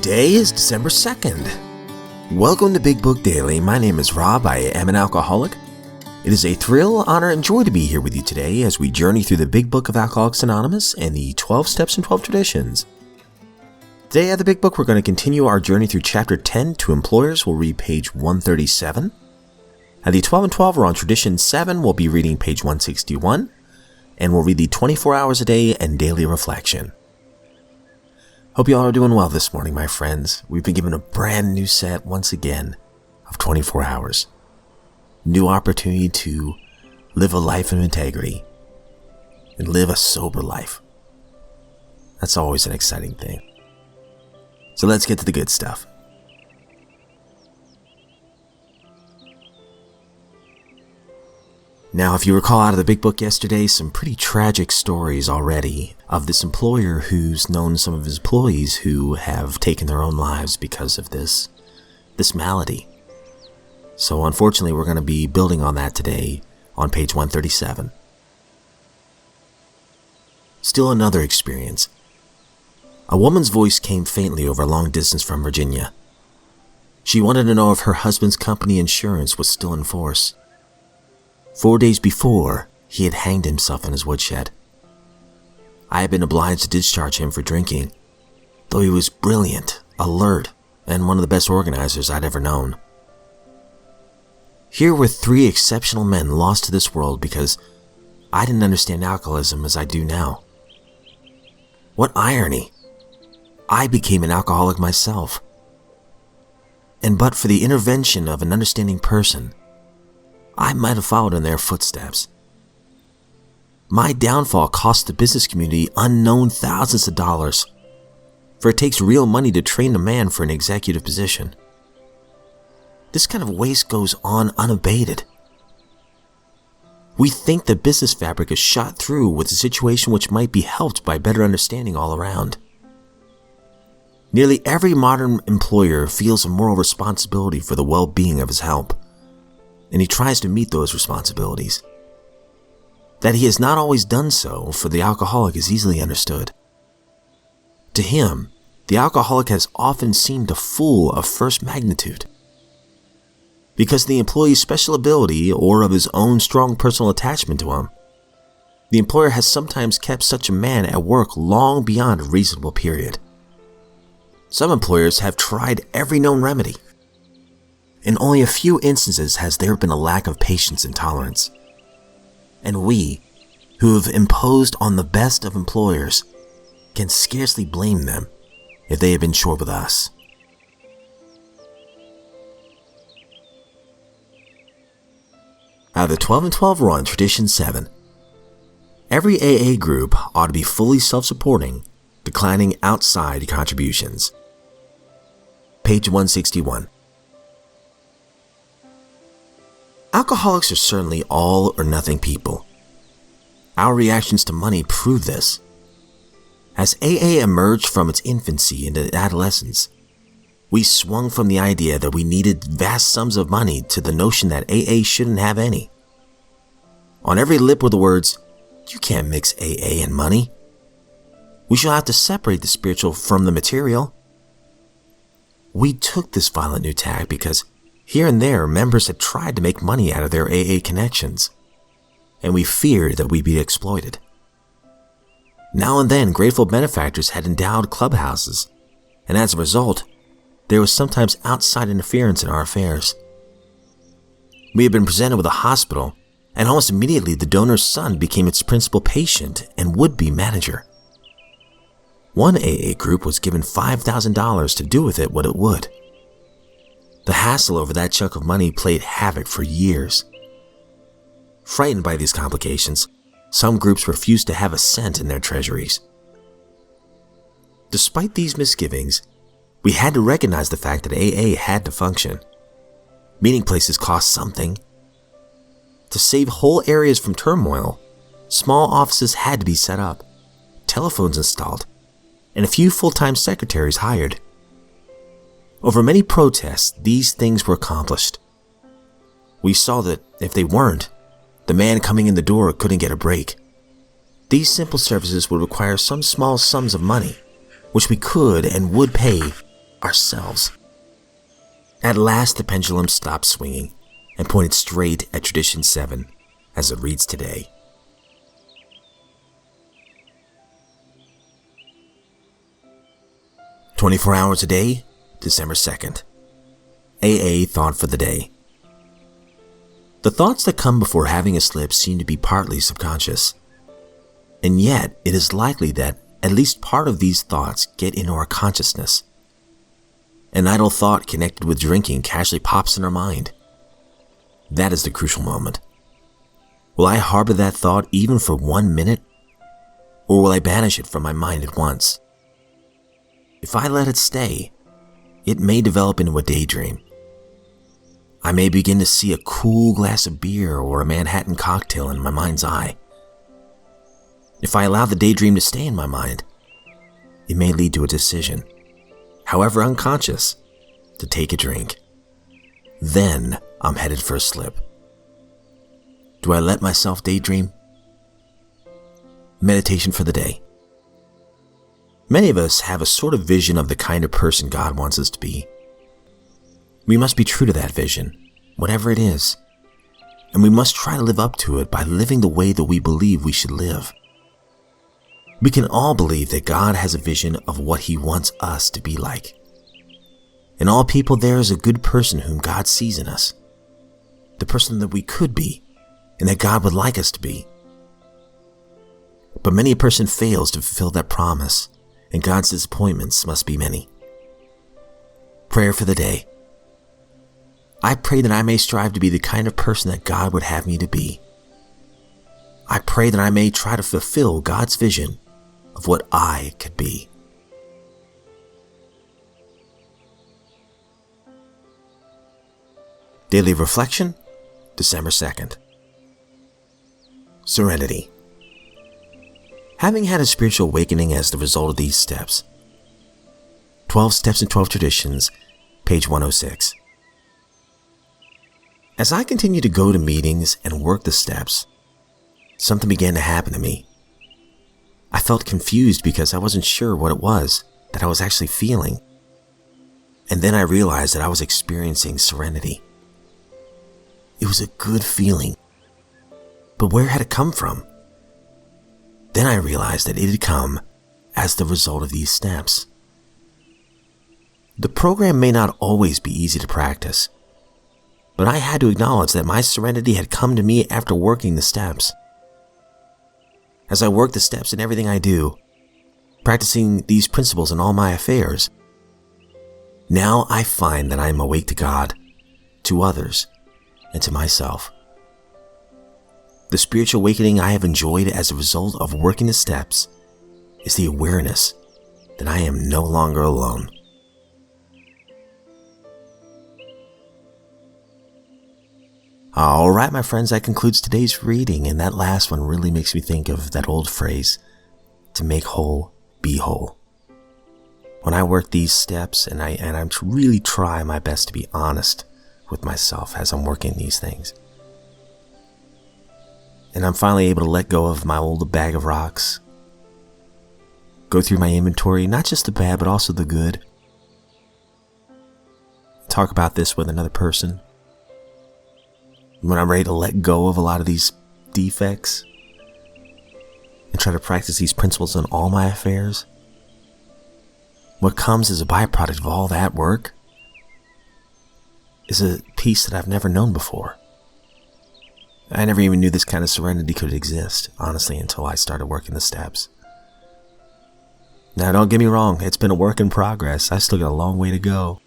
Today is December 2nd. Welcome to Big Book Daily. My name is Rob. I am an alcoholic. It is a thrill, honor, and joy to be here with you today as we journey through the Big Book of Alcoholics Anonymous and the 12 Steps and 12 Traditions. Today at the Big Book, we're going to continue our journey through Chapter 10 to Employers. We'll read page 137. At the 12 and 12, we're on Tradition 7. We'll be reading page 161. And we'll read the 24 hours a day and daily reflection. Hope you all are doing well this morning, my friends. We've been given a brand new set, once again, of 24 hours. New opportunity to live a life of integrity and live a sober life. That's always an exciting thing. So let's get to the good stuff. Now, if you recall out of the Big Book yesterday, some pretty tragic stories already of this employer who's known some of his employees who have taken their own lives because of this malady. So unfortunately, we're going to be building on that today on page 137. Still another experience. A woman's voice came faintly over a long distance from Virginia. She wanted to know if her husband's company insurance was still in force. 4 days before, he had hanged himself in his woodshed. I had been obliged to discharge him for drinking, though he was brilliant, alert, and one of the best organizers I'd ever known. Here were 3 exceptional men lost to this world because I didn't understand alcoholism as I do now. What irony! I became an alcoholic myself. And but for the intervention of an understanding person, I might have followed in their footsteps. My downfall cost the business community unknown thousands of dollars, for it takes real money to train a man for an executive position. This kind of waste goes on unabated. We think the business fabric is shot through with a situation which might be helped by better understanding all around. Nearly every modern employer feels a moral responsibility for the well-being of his help, and he tries to meet those responsibilities. That he has not always done so for the alcoholic is easily understood. To him, the alcoholic has often seemed a fool of first magnitude. Because of the employee's special ability or of his own strong personal attachment to him, the employer has sometimes kept such a man at work long beyond a reasonable period. Some employers have tried every known remedy. In only a few instances has there been a lack of patience and tolerance. And we, who have imposed on the best of employers, can scarcely blame them if they have been short with us. Out of the 12 and 12 we're on Tradition 7. Every AA group ought to be fully self-supporting, declining outside contributions. Page 161. Alcoholics are certainly all or nothing people. Our reactions to money prove this. As AA emerged from its infancy into adolescence, we swung from the idea that we needed vast sums of money to the notion that AA shouldn't have any. On every lip were the words, "You can't mix AA and money. We shall have to separate the spiritual from the material." We took this violent new tack because here and there, members had tried to make money out of their AA connections, and we feared that we'd be exploited. Now and then, grateful benefactors had endowed clubhouses, and as a result, there was sometimes outside interference in our affairs. We had been presented with a hospital, and almost immediately the donor's son became its principal patient and would-be manager. One AA group was given $5,000 to do with it what it would. The hassle over that chunk of money played havoc for years. Frightened by these complications, some groups refused to have a cent in their treasuries. Despite these misgivings, we had to recognize the fact that AA had to function. Meeting places cost something. To save whole areas from turmoil, small offices had to be set up, telephones installed, and a few full-time secretaries hired. Over many protests, these things were accomplished. We saw that if they weren't, the man coming in the door couldn't get a break. These simple services would require some small sums of money, which we could and would pay ourselves. At last, the pendulum stopped swinging and pointed straight at Tradition 7 as it reads today. "24 hours a day, December 2nd. AA thought for the day. The thoughts that come before having a slip seem to be partly subconscious. And yet, it is likely that at least part of these thoughts get into our consciousness. An idle thought connected with drinking casually pops in our mind. That is the crucial moment. Will I harbor that thought even for 1 minute? Or will I banish it from my mind at once? If I let it stay, it may develop into a daydream. I may begin to see a cool glass of beer or a Manhattan cocktail in my mind's eye. If I allow the daydream to stay in my mind, it may lead to a decision, however unconscious, to take a drink. Then I'm headed for a slip. Do I let myself daydream? Meditation for the day. Many of us have a sort of vision of the kind of person God wants us to be. We must be true to that vision, whatever it is, and we must try to live up to it by living the way that we believe we should live. We can all believe that God has a vision of what He wants us to be like. In all people, there is a good person whom God sees in us, the person that we could be, and that God would like us to be. But many a person fails to fulfill that promise, and God's disappointments must be many. Prayer for the day. I pray that I may strive to be the kind of person that God would have me to be. I pray that I may try to fulfill God's vision of what I could be. Daily Reflection, December 2nd. Serenity. Having had a spiritual awakening as the result of these steps. 12 Steps and 12 Traditions, page 106. As I continued to go to meetings and work the steps, something began to happen to me. I felt confused because I wasn't sure what it was that I was actually feeling. And then I realized that I was experiencing serenity. It was a good feeling. But where had it come from? Then I realized that it had come as the result of these steps. The program may not always be easy to practice, but I had to acknowledge that my serenity had come to me after working the steps. As I work the steps in everything I do, practicing these principles in all my affairs, now I find that I am awake to God, to others, and to myself. The spiritual awakening I have enjoyed as a result of working the steps is the awareness that I am no longer alone. Alright, my friends, that concludes today's reading, and that last one really makes me think of that old phrase, to make whole, be whole. When I work these steps, and I really try my best to be honest with myself as I'm working these things, and I'm finally able to let go of my old bag of rocks, go through my inventory, not just the bad, but also the good, talk about this with another person. When I'm ready to let go of a lot of these defects and try to practice these principles in all my affairs, what comes as a byproduct of all that work is a peace that I've never known before. I never even knew this kind of serenity could exist, honestly, until I started working the steps. Now, don't get me wrong, it's been a work in progress. I still got a long way to go.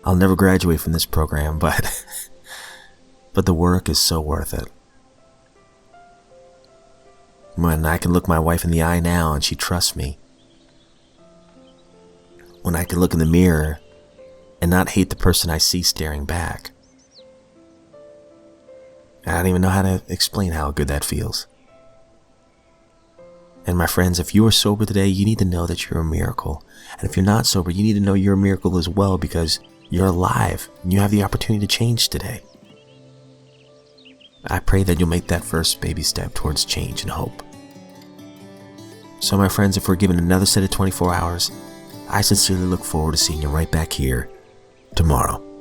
I'll never graduate from this program, but the work is so worth it. When I can look my wife in the eye now and she trusts me. When I can look in the mirror and not hate the person I see staring back. I don't even know how to explain how good that feels. And my friends, if you are sober today, you need to know that you're a miracle. And if you're not sober, you need to know you're a miracle as well, because you're alive and you have the opportunity to change today. I pray that you'll make that first baby step towards change and hope. So my friends, if we're given another set of 24 hours, I sincerely look forward to seeing you right back here tomorrow.